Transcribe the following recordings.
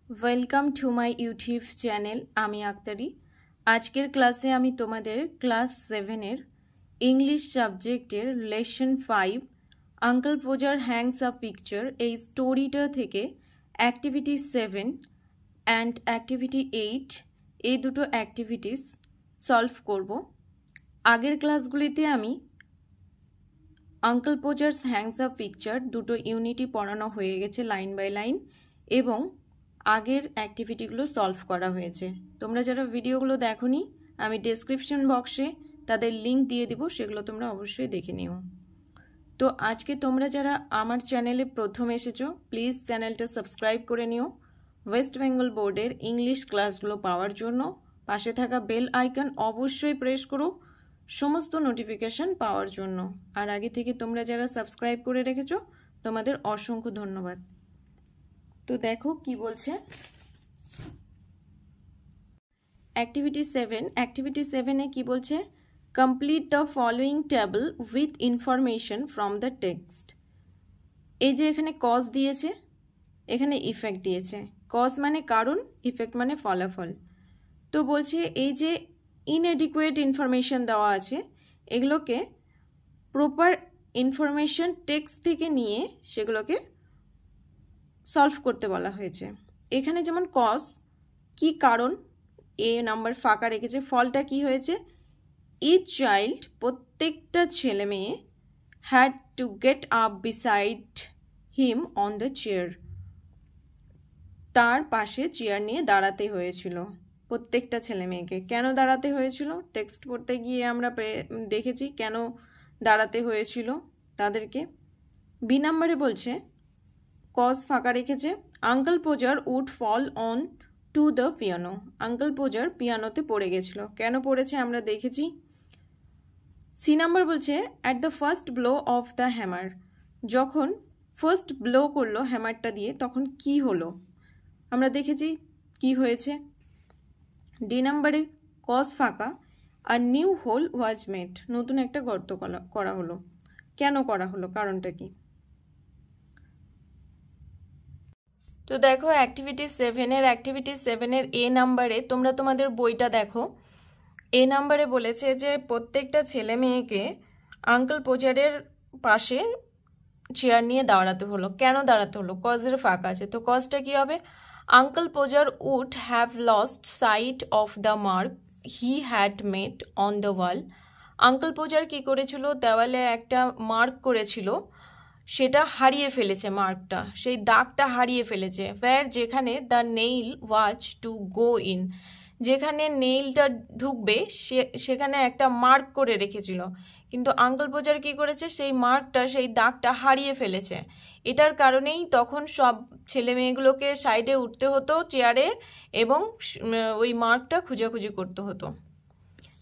Welcome to my YouTube channel आमी आक्तारी। आजकेर क्लासे आमी तोमादेर क्लास 7 इंग्लिश सब्जेक्टर lesson 5 uncle Podger hangs a picture এই স্টোরিটা থেকে অ্যাক্টিভিটি 7 অ্যান্ড অ্যাক্টিভিটি 8 এই দুটো অ্যাক্টিভিটিস সলভ করব। আগের ক্লাসগুলিতে আমি আঙ্কেল পোজার্স হ্যাংস আ পিকচার দুটো ইউনিটই পড়ানো হয়ে গেছে লাইন বাই লাইন এবং আগের অ্যাক্টিভিটিগুলো সলভ করা হয়েছে। তোমরা যারা ভিডিওগুলো দেখোনি আমি ডেসক্রিপশন বক্সে তাদের লিংক দিয়ে দিব, সেগুলো তোমরা অবশ্যই দেখে নিও। তো আজকে তোমরা যারা আমার চ্যানেলে প্রথম এসেছো প্লিজ চ্যানেলটা সাবস্ক্রাইব করে নিও। ওয়েস্ট বেঙ্গল বোর্ডের ইংলিশ ক্লাসগুলো পাওয়ার জন্য পাশে থাকা বেল আইকন অবশ্যই প্রেস করো সমস্ত নোটিফিকেশন পাওয়ার জন্য। আর আগে থেকে তোমরা যারা সাবস্ক্রাইব করে রেখেছো তোমাদের অসংখ্য ধন্যবাদ। তো দেখো কি বলছে অ্যাক্টিভিটি 7 এ কি বলছে, complete the following table with information from the text. এই যে এখানে কজ দিয়েছে, এখানে ইফেক্ট দিয়েছে। কজ মানে কারণ, ইফেক্ট মানে ফলাফল। তো বলছে এই যে ইনএডিকুয়েট ইনফরমেশন দেওয়া আছে এগুলোকে প্রপার ইনফরমেশন টেক্সট থেকে নিয়ে সেগুলোকে সলভ করতে বলা হয়েছে। এখানে যেমন কজ কি কারণ, এ নাম্বার ফাঁকা রেখেছে, ফলটা কি হয়েছে, ইচ চাইল্ড প্রত্যেকটা ছেলে মেয়ে had to get up beside him on the chair, তার পাশে চেয়ার নিয়ে দাঁড়াতে হয়েছিল প্রত্যেকটা ছেলে মেয়েকে। কেন দাঁড়াতে হয়েছিল টেক্সট পড়তে গিয়ে আমরা দেখেছি কেন দাঁড়াতে হয়েছিল তাদেরকে। বি নাম্বারে বলছে কজ ফাঁকা রেখেছে, uncle Podger would fall on to the piano, uncle Podger পিয়ানোতে পড়ে গেছিল। কেন পড়েছে আমরা দেখেছি। সি নাম্বার বলছে at the first blow of the hammer, যখন ফার্স্ট ব্লো করলো হ্যামারটা দিয়ে তখন কি হলো আমরা দেখেছি কি হয়েছে। ডি নাম্বারে কজ ফাঁকা, আর নিউ হোল ওয়াজ মেড, নতুন একটা গর্ত করা হলো। কেন করা হলো, কারণটা কি। তো দেখো অ্যাক্টিভিটি 7 এ নাম্বারে তোমরা তোমাদের বইটা দেখো। এ নাম্বারে বলেছে যে প্রত্যেকটা ছেলে মেয়েকে আঙ্কেল পোজারের পাশে চেয়ার নিয়ে দাঁড়াতে হলো। কেন দাঁড়াতে হলো, কজের ফাঁকা আছে। তো কজটা কি হবে, uncle Podger would have lost sight of the mark he had made on the wall, uncle Podger কি করেছিল, দেওয়ালে একটা মার্ক করেছিল সেটা হারিয়ে ফেলেছে, মার্কটা সেই দাগটা হারিয়ে ফেলেছে। ওয়্যার যেখানে the nail was to go in, যেখানে নেইলটা ঢুকবে সেখানে একটা মার্ক করে রেখেছিল, কিন্তু আঙ্কেল পোজার কি করেছে সেই মার্কটা সেই দাগটা হারিয়ে ফেলেছে। এটার কারণেই তখন সব ছেলে মেয়েগুলোকে সাইডে উঠতে হতো চেয়ারে এবং ওই মার্কটা খুঁজাখুঁজি করতে হতো।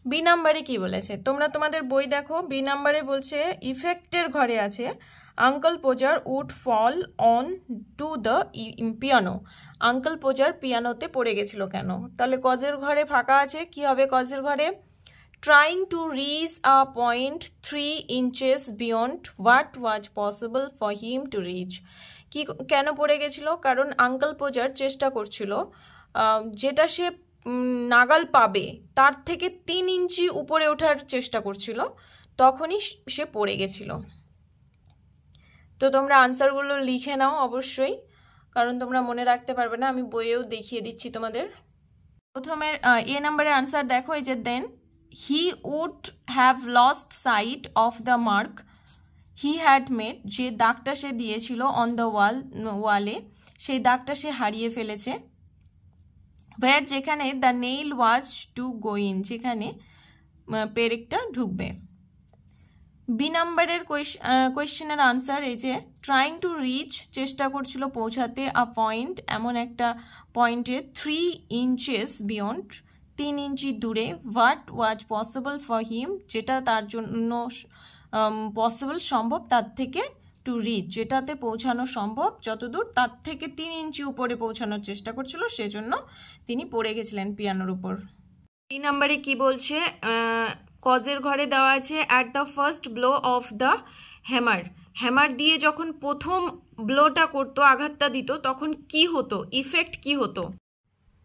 বি নাম্বারে কি বলেছে তোমরা তোমাদের বই দেখো। বি নাম্বারে বলছে ইফেক্টের ঘরে আছে uncle Podger would fall on to the piano, uncle Podger পিয়ানোতে পড়ে গেছিল কেন। তাহলে কজের ঘরে ফাঁকা আছে, কি হবে কজের ঘরে, trying to reach a point 3 inches beyond what was possible for him to reach, কি কেন পড়ে গেছিল, কারণ আঙ্কেল পোজার চেষ্টা করছিল যেটা সে নাগাল পাবে তার থেকে 3 ইঞ্চি উপরে ওঠার চেষ্টা করছিল, তখনই সে পড়ে গেছিল। তো তোমরা আনসারগুলো লিখে নাও অবশ্যই, কারণ তোমরা মনে রাখতে পারবে না, আমি বইয়েও দেখিয়ে দিচ্ছি তোমাদের। প্রথমে এ নাম্বারের আনসার দেখো, এই যে then he would have lost sight of the mark he had made, যে দাগটা সে দিয়েছিল অন দ্য ওয়ালে সেই দাগটা সে হারিয়ে ফেলেছে। ওয়্যার যেখানে the nail was to go in, যেখানে পেরেকটা ঢুকবে। বি নাম্বারের কোয়েশ্চেনের আনসার এই যে ট্রাইং টু রিচ, চেষ্টা করছিল পৌঁছাতে, আ পয়েন্ট এমন একটা পয়েন্টে 3 inches বিয়ন্ড 3 ইঞ্চি দূরে, what was possible for him, যেটা তার জন্য পসিবল সম্ভব তার থেকে, টু রিচ যেটাতে পৌঁছানো সম্ভব যতদূর তার থেকে 3 ইঞ্চি উপরে পৌঁছানোর চেষ্টা করছিল, সেজন্য তিনি পড়ে গেছিলেন পিয়ানোর উপর। এই নাম্বারে কি বলছে, কজের ঘরে দেওয়া আছে at the first blow of the hammer, hammer দিয়ে যখন প্রথম ব্লোটা করতো, আঘাতটা দিত, তখন কি হতো, ইফেক্ট কি হতো?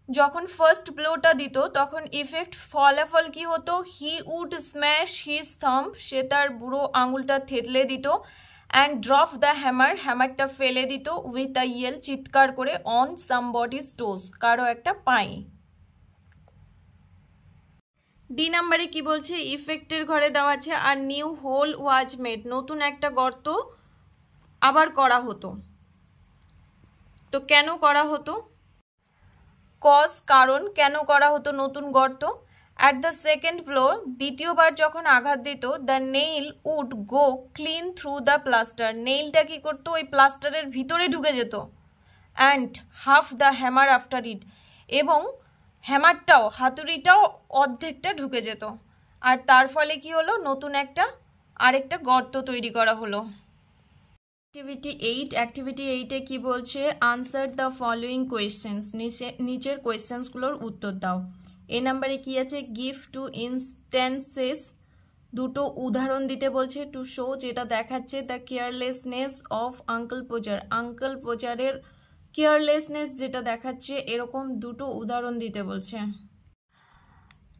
যখন ফার্স্ট ব্লোটা দিত তখন ইফেক্ট ফলাফল কি হতো? He would smash his thumb, সে তার বুড়ো আঙুলটা থেতলে দিত, অ্যান্ড ড্রপ দ্য হ্যামার, হ্যামারটা ফেলে দিত, উইথ আ ইয়েল, চিৎকার করে, অন সামবডিজ টোজ, কারো একটা পায়ে। ডি নাম্বারে কি বলছে? ইফেক্টের ঘরে দেওয়া আছে আর নিউ হোল ওয়াজ মেড, নতুন একটা গর্ত আবার করা হতো। তো কেন করা হতো? কজ, কারণ, কেন করা হতো নতুন গর্ত? অ্যাট দ্য সেকেন্ড ফ্লোর, দ্বিতীয়বার যখন আঘাত দিত, the nail would go clean through the plaster, নেইলটা কি করতো? ওই প্লাস্টারের ভিতরে ঢুকে যেত। And half the hammer after it, এবং হ্যামারটাও, হাতুড়িটাও অর্ধেকটা ঢুকে যেত। আর তার ফলে কি হলো? নতুন আরেকটা গর্ত তৈরি করা হলো। অ্যাক্টিভিটি 8-এ কি বলছে? আনসার দ্য ফলোয়িং কোয়েশ্চেন্স, নিচের কোয়েশ্চেন্সগুলোর উত্তর দাও। এ নাম্বারে কি আছে? গিভ টু ইনস্ট্যান্সেস, দুটো উদাহরণ দিতে বলছে। টু শো, যেটা দেখাচ্ছে the carelessness of uncle Podger, uncle পোজারের কেয়ারলেসনেস যেটা দেখাচ্ছে, এরকম দুটো উদাহরণ দিতে বলছে।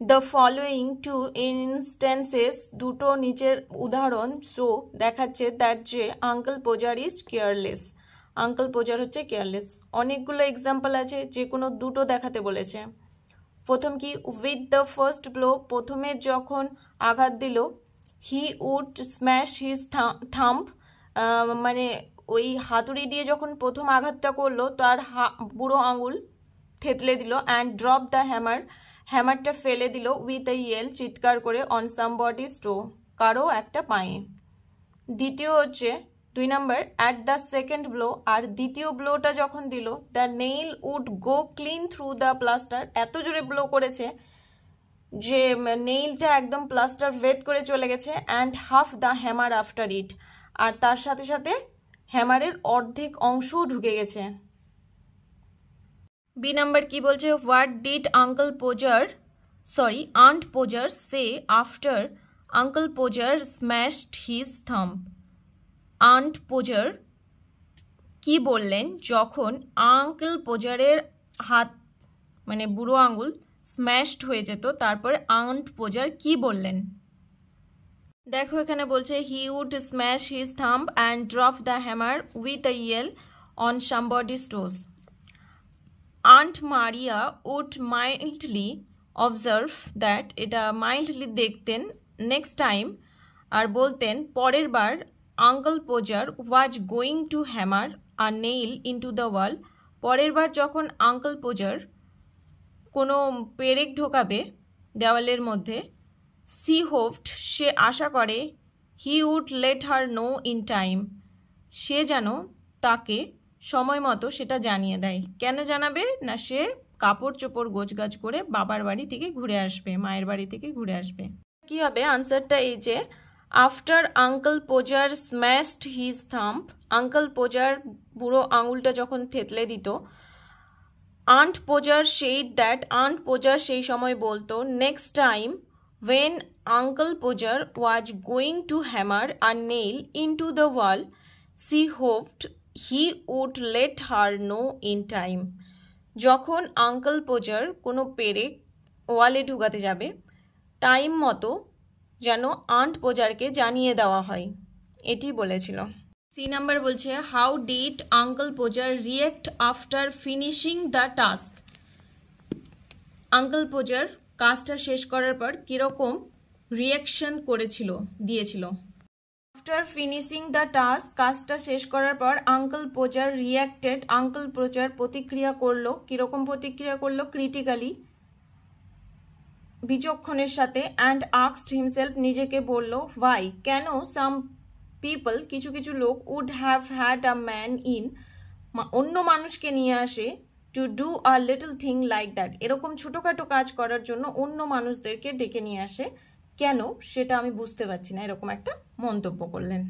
দ্য ফলোয়িং টু ইনস্ট্যান্সেস, দুটো নিচের উদাহরণ শো দেখাচ্ছে দ্যাট যে uncle Podger is careless, uncle Podger হচ্ছে কেয়ারলেস। অনেকগুলো এক্সাম্পল আছে, যে কোনো দুটো দেখাতে বলেছে। প্রথম কি? উইথ দ্য ফার্স্ট ব্লো, প্রথমে যখন আঘাত দিল, he would smash his thumb, মানে ওই হাতুড়ি দিয়ে যখন প্রথম আঘাতটা করলো, তার বুড়ো আঙুল থেতলে দিল, অ্যান্ড ড্রপ দ্য হ্যামার, হ্যামারটা ফেলে দিল, উইথ এ ইয়েল, চিৎকার করে, অন সামবডিজ টো, কারো একটা পায়ে। দ্বিতীয় হচ্ছে 2 number, at the second blow, আর দ্বিতীয় ব্লোটা যখন দিল, the nail would go clean through the plaster, এত জোরে ব্লো করেছে যে নেইলটা একদম প্লাস্টার ভেদ করে চলে গেছে, and half the hammer after it, আর তার সাথে সাথে হ্যামারের অর্ধেক অংশও ঢুকে গেছে। বি নাম্বার কি বলছে? What did aunt Podger say after uncle Podger smashed his thumb, aunt Podger কি বললেন যখন আঙ্কেল পোজারের হাত, মানে বুড়ো আঙুল স্ম্যাশড হয়ে যেত, তারপরে আন্ট পোজার কি বললেন? দেখো এখানে বলছে he would smash his thumb and drop the hammer with a yell on somebody's toes. Aunt Maria would mildly observe that, এটা মাইল্ডলি দেখতেন, নেক্সট টাইম, আর বলতেন পরের বার, uncle Podger was going to hammer a nail into the wall, পরের বার যখন uncle Podger কোনো পেরেক ঢোকাবে দেওয়ালের মধ্যে, সি হোপড, সে আশা করে, he would let her know in time, সে যেন তাকে সময় মতো সেটা জানিয়ে দেয়। কেন জানাবে না? সে কাপড় চোপড় গোছগাছ করে বাবার বাড়ি থেকে ঘুরে আসবে, মায়ের বাড়ি থেকে ঘুরে আসবে। কি হবে? আনসারটা এই যে, after uncle Podger smashed his thumb, uncle Podger বুড়ো আঙুলটা যখন থেতলে দিত, aunt Podger said that, aunt Podger সেই সময় বলতো, next time when Uncle Pojar was going to hammer a nail into the wall, she hoped he would let her know in time. যখন uncle Podger কোনো পেরেক ওয়ালে ঢুকাতে যাবে, time মতো যেন আন্ট পোজারকে জানিয়ে দেওয়া হয়, এটি বলেছিল। সি নাম্বার বলছে how did uncle Podger react after finishing the task, uncle Podger কাজটা শেষ করার পর কিরকম রিয়াকশন দিয়েছিল। আফটার ফিনিশিং দ্য টাস্ক, কাজটা শেষ করার পর uncle Podger reacted, uncle Podger প্রতিক্রিয়া করলো, কিরকম প্রতিক্রিয়া করলো? ক্রিটিক্যালি, বিচক্ষণের সাথে, অ্যান্ড আস্কড হিমসেলফ, নিজেকে বলল, ওয়াই, কেন, সাম পিপল, কিছু কিছু লোক, would have had a man in, অন্য মানুষকে নিয়ে আসে, to do a little thing like that, এরকম ছোটোখাটো কাজ করার জন্য অন্য মানুষদেরকে ডেকে নিয়ে আসে, কেন সেটা আমি বুঝতে পারছি না, এরকম একটা মন্তব্য করলেন।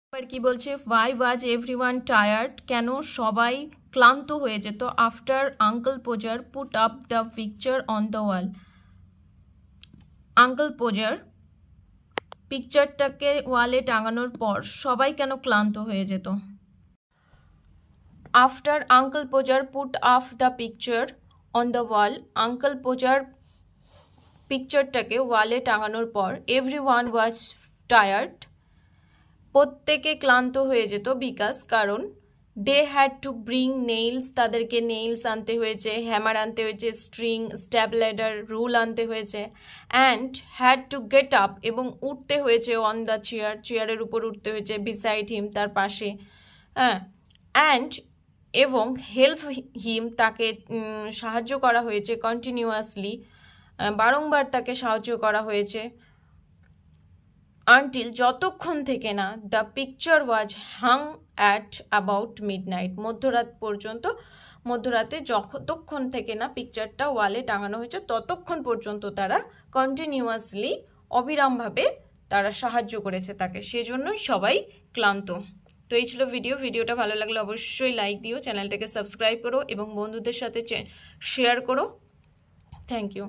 এবার কি বলছে? ওয়াই ওয়াজ এভরিওয়ান টায়ার্ড, কেন সবাই ক্লান্ত হয়ে যেত, after uncle Podger put up the picture on the wall, uncle Podger পিকচারটাকে ওয়ালে টাঙানোর পর সবাই কেন ক্লান্ত হয়ে যেত? After uncle Podger put off the picture on the wall, uncle Podger পিকচারটাকে ওয়ালে টাঙানোর পর এভরিওয়ান ওয়াজ টায়ার্ড, প্রত্যেকে ক্লান্ত হয়ে যেত, বিকজ কারণ they had to bring nails, তাদেরকে নেইলস আনতে হয়েছে, হ্যামার আনতে হয়েছে, স্ট্রিং, স্ট্যাবলাইডার, রুল আনতে হয়েছে, and had to get up, এবং উঠতে হয়েছে অন দ্য চেয়ার, চেয়ারের উপর উঠতে হয়েছে, বিসাইড হিম, তার পাশে, হ্যাঁ, অ্যান্ড এবং হেল্প হিম, তাকে সাহায্য করা হয়েছে, কন্টিনিউয়াসলি, বারংবার তাকে সাহায্য করা হয়েছে, আনটিল, যতক্ষণ থেকে না the picture was Hang at about midnight, মধ্যরাত পর্যন্ত, মধ্যরাতে যতক্ষণ থেকে না পিকচারটা ওয়ালে টাঙানো হয়েছে ততক্ষণ পর্যন্ত তারা কন্টিনিউয়াসলি, অবিরামভাবে তারা সাহায্য করেছে তাকে, সেজন্যই সবাই ক্লান্ত। তো এই ছিল ভিডিওটা ভালো লাগলে অবশ্যই লাইক দিও, চ্যানেলটাকে সাবস্ক্রাইব করো এবং বন্ধুদের সাথে শেয়ার করো। Thank you.